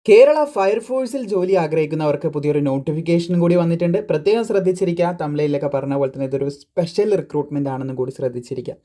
കേരള ഫയർഫോഴ്സിൽ ജോലി ആഗ്രഹിക്കുന്നവർക്ക് പുതിയൊരു നോട്ടിഫിക്കേഷൻ കൂടി വന്നിട്ടുണ്ട്. പ്രത്യേകം ശ്രദ്ധിച്ചിരിക്കുക. തമിഴിലൊക്കെ പറഞ്ഞ പോലെ തന്നെ ഇതൊരു സ്പെഷ്യൽ റിക്രൂട്ട്മെന്റ് ആണെന്നും കൂടി ശ്രദ്ധിച്ചിരിക്കുക.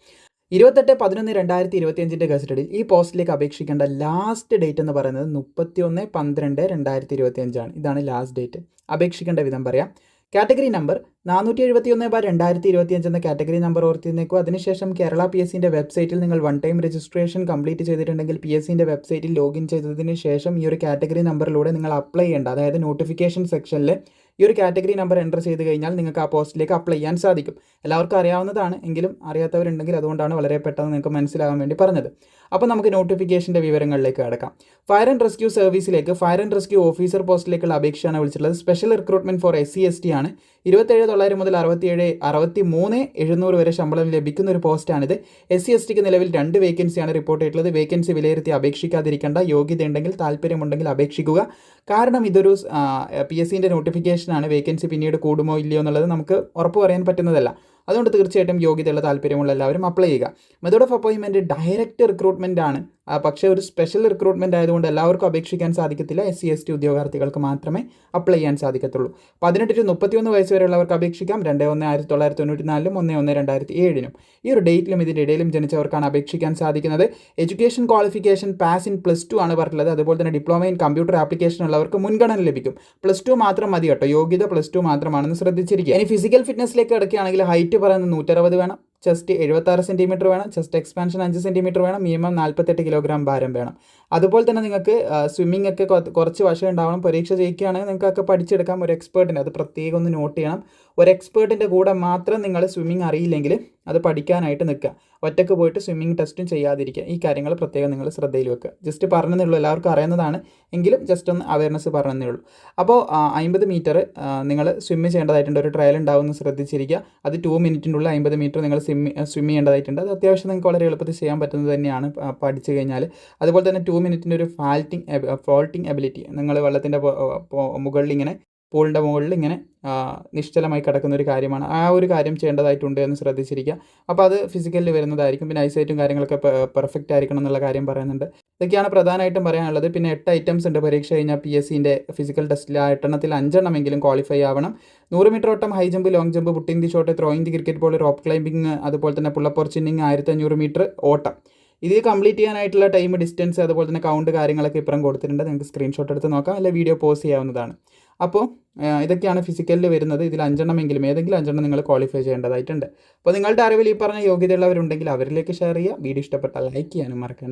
28/11/2025 ഗസറ്റഡിൽ ഈ പോസ്റ്റിലേക്ക് അപേക്ഷിക്കേണ്ട ലാസ്റ്റ് ഡേറ്റ് എന്ന് പറയുന്നത് 31/12/2025 ആണ്. ഇതാണ് ലാസ്റ്റ് ഡേറ്റ്. അപേക്ഷിക്കേണ്ട വിധം പറയാം. കാറ്റഗറി നമ്പർ 471/2025 എന്ന കാറ്റഗറി നമ്പർ ഓർത്തിരുന്നേക്കും. അതിനുശേഷം കേരള PSCൻ്റെ വെബ്സൈറ്റിൽ നിങ്ങൾ വൺ ടൈം രജിസ്ട്രേഷൻ കംപ്ലീറ്റ് ചെയ്തിട്ടുണ്ടെങ്കിൽ PSCൻ്റെ വെബ്സൈറ്റിൽ ലോഗിൻ ചെയ്തതിന് ശേഷം ഈ ഒരു കാറ്റഗറി നമ്പറിലൂടെ നിങ്ങൾ അപ്ലൈ ചെയ്യേണ്ട, അതായത് നോട്ടിഫിക്കേഷൻ സെക്ഷനിൽ ഈ ഒരു കാറ്റഗറി നമ്പർ എൻ്റർ ചെയ്ത് കഴിഞ്ഞാൽ നിങ്ങൾക്ക് ആ പോസ്റ്റിലേക്ക് അപ്ലൈ ചെയ്യാൻ സാധിക്കും. എല്ലാവർക്കും അറിയാവുന്നതാണ്, എങ്കിലും അറിയാത്തവരുണ്ടെങ്കിൽ അതുകൊണ്ടാണ് വളരെ പെട്ടെന്ന് നിങ്ങൾക്ക് മനസ്സിലാകാൻ വേണ്ടി പറഞ്ഞത്. അപ്പോൾ നമുക്ക് നോട്ടിഫിക്കേഷൻ്റെ വിവരങ്ങളിലേക്ക് കടക്കാം. ഫയർ ആൻഡ് റെസ്ക്യൂ സർവീസിലേക്ക് ഫയർ ആൻഡ് റെസ്ക്യൂ ഓഫീസർ പോസ്റ്റിലേക്കുള്ള അപേക്ഷയാണ് വിളിച്ചിട്ടുള്ളത്. സ്പെഷ്യൽ റിക്രൂട്ട്മെൻറ്റ് ഫോർ SC/ST ആണ്. 27,900 മുതൽ 63,700 വരെ ശമ്പളം ലഭിക്കുന്ന ഒരു പോസ്റ്റാണിത്. SC/STക്ക് നിലവിൽ 2 വേക്കൻസിയാണ് റിപ്പോർട്ട് ചെയ്തിട്ടുള്ളത്. വേക്കൻസി വിലയിരുത്തി അപേക്ഷിക്കാതിരിക്കേണ്ട. യോഗ്യത ഉണ്ടെങ്കിൽ താല്പര്യമുണ്ടെങ്കിൽ അപേക്ഷിക്കുക. കാരണം ഇതൊരു PSCൻ്റെ നോട്ടിഫിക്കേഷനാണ്. വേക്കൻസി പിന്നീട് കൂടുമോ ഇല്ലയോ എന്നുള്ളത് നമുക്ക് ഉറപ്പ് പറയാൻ പറ്റുന്നതല്ല. അതുകൊണ്ട് തീർച്ചയായിട്ടും യോഗ്യതയുള്ള താല്പര്യമുള്ള എല്ലാവരും അപ്ലൈ ചെയ്യുക. Method of appointment direct recruitment ആണ്. പക്ഷേ ഒരു സ്പെഷ്യൽ റിക്രൂട്ട്മെൻറ്റ് ആയതുകൊണ്ട് എല്ലാവർക്കും അപേക്ഷിക്കാൻ സാധിക്കത്തില്ല. SC/ST ഉദ്യോഗാർത്ഥികൾക്ക് മാത്രമേ അപ്ലൈ ചെയ്യാൻ സാധിക്കത്തുള്ളൂ. 18 to 31 വയസ്സ് വരെയുള്ളവർക്ക് അപേക്ഷിക്കാം. 2/1/1994 1/1/2007 ഈ ഒരു ഡേറ്റിലും ഇതിൻ്റെ ഇടയിലും ജനിച്ചവർക്കാണ് അപേക്ഷിക്കാൻ സാധിക്കുന്നത്. എഡ്യൂക്കേഷൻ ക്വാളിഫിക്കേഷൻ പാസ് ഇൻ +2 ആണ് പറഞ്ഞിട്ടുള്ളത്. അതുപോലെ തന്നെ ഡിപ്ലോമ ഇൻ കമ്പ്യൂട്ടർ ആപ്ലിക്കേഷൻ ഉള്ളവർക്ക് മുൻഗണന ലഭിക്കും. +2 മാത്രം മതി കേട്ടോ. യോഗ്യത +2 മാത്രമാണെന്ന് ശ്രദ്ധിച്ചിരിക്കുക. ഇനി ഫിസിക്കൽ ഫിറ്റ്നസ്സിലേക്ക് കിടക്കുകയാണെങ്കിൽ ഹൈറ്റ് പറയുന്നത് 160 വേണം. ചെസ്റ്റ് 76 സെൻറ്റിമീറ്റർ വേണം. ചെസ്റ്റ് എക്സ്പാൻഷൻ 5 സെൻറ്റിമീറ്റർ വേണം. മിനിമം 48 കിലോഗ്രാം ഭാരം വേണം. അതുപോലെ തന്നെ നിങ്ങൾക്ക് സ്വിമ്മിംഗ് ഒക്കെ കുറച്ച് വശം ഉണ്ടാവണം. പരീക്ഷ ജയിക്കുകയാണെങ്കിൽ നിങ്ങൾക്കൊക്കെ പഠിച്ചെടുക്കാം. ഒരു എക്സ്പേർട്ടിന് അത് പ്രത്യേകം ഒന്ന് നോട്ട് ചെയ്യണം. ഒരു എക്സ്പേർട്ടിൻ്റെ കൂടെ മാത്രം നിങ്ങൾ സ്വിമ്മിംഗ് അറിയില്ലെങ്കിൽ അത് പഠിക്കാനായിട്ട് നിൽക്കുക. ഒറ്റയ്ക്ക് പോയിട്ട് സ്വിമ്മിംഗ് ടെസ്റ്റും ചെയ്യാതിരിക്കുക. ഈ കാര്യങ്ങൾ പ്രത്യേകം നിങ്ങൾ ശ്രദ്ധയിൽ വെക്കുക. ജസ്റ്റ് പറഞ്ഞതേ ഉള്ളൂ, എല്ലാവർക്കും അറിയുന്നതാണ്, എങ്കിലും ജസ്റ്റ് ഒന്ന് അവയർനെസ് പറഞ്ഞതേ ഉള്ളൂ. അപ്പോൾ 50 മീറ്റർ നിങ്ങൾ സ്വിമ്മ് ചെയ്യേണ്ടതായിട്ടുണ്ട്. ഒരു ട്രയൽ ഉണ്ടാവുമെന്ന് ശ്രദ്ധിച്ചിരിക്കുക. അത് 2 മിനിറ്റിനുള്ള 50 മീറ്റർ നിങ്ങൾ സ്വിമ്മ് ചെയ്യേണ്ടതായിട്ടുണ്ട്. അത് അത്യാവശ്യം നിങ്ങൾക്ക് വളരെ എളുപ്പത്തിൽ ചെയ്യാൻ പറ്റുന്നത് തന്നെയാണ് പഠിച്ചു കഴിഞ്ഞാൽ. അതുപോലെ തന്നെ 2 മിനിറ്റിൻ്റെ ഒരു ഫ്ലോട്ടിംഗ് എബിലിറ്റി, നിങ്ങൾ വെള്ളത്തിൻ്റെ മുകളിൽ ഇങ്ങനെ പൂളിൻ്റെ മുകളിൽ ഇങ്ങനെ നിശ്ചലമായി കിടക്കുന്ന ഒരു കാര്യമാണ്. ആ ഒരു കാര്യം ചെയ്യേണ്ടതായിട്ടുണ്ട് എന്ന് ശ്രദ്ധിച്ചിരിക്കുക. അപ്പോൾ അത് ഫിസിക്കലിൽ വരുന്നതായിരിക്കും. പിന്നെ ഐസൈറ്റും കാര്യങ്ങളൊക്കെ പെർഫെക്റ്റ് ആയിരിക്കണം എന്നുള്ള കാര്യം പറയുന്നുണ്ട്. ഇതൊക്കെയാണ് പ്രധാനമായിട്ടും പറയാനുള്ളത്. പിന്നെ 8 ഐറ്റംസ് ഉണ്ട്. പരീക്ഷ കഴിഞ്ഞാൽ PSCൻ്റെ ഫിസിക്കൽ ടെസ്റ്റിൽ ആ 8 എണ്ണത്തിൽ 5 എണ്ണമെങ്കിലും ക്വാളിഫൈ ആവണം. 100 മീറ്റർ ഓട്ടം, high jump, long jump, putting the shot, throwing the cricket ball, rope climbing, അതുപോലെ തന്നെ പുള്ളപ്പ് ഓർ ചിന്നിങ്, 1500 മീറ്റർ ഓട്ടം. ഇത് കംപ്ലീറ്റ് ചെയ്യാനായിട്ടുള്ള ടൈം, ഡിസ്റ്റൻസ്, അതുപോലെ തന്നെ കൗണ്ട് കാര്യങ്ങളൊക്കെ ഇപ്പുറം കൊടുത്തിട്ടുണ്ട്. നിങ്ങൾക്ക് സ്ക്രീൻഷോട്ട് എടുത്ത് നോക്കാം, അല്ലെങ്കിൽ വീഡിയോ പോസ്റ്റ് ചെയ്യാവുന്നതാണ്. അപ്പോൾ ഇതൊക്കെയാണ് ഫിസിക്കലിൽ വരുന്നത്. ഇതിൽ 5 എണ്ണമെങ്കിലും ഏതെങ്കിലും 5 എണ്ണം നിങ്ങൾ ക്വാളിഫൈ ചെയ്യേണ്ടതായിട്ടുണ്ട്. അപ്പോൾ നിങ്ങളുടെ അറിവിൽ ഈ പറഞ്ഞ യോഗ്യതയുള്ളവരുണ്ടെങ്കിൽ അവരിലേക്ക് ഷെയർ ചെയ്യുക. വീഡിയോ ഇഷ്ടപ്പെട്ടാൽ ലൈക്ക് ചെയ്യാനും മറക്കണ്ട.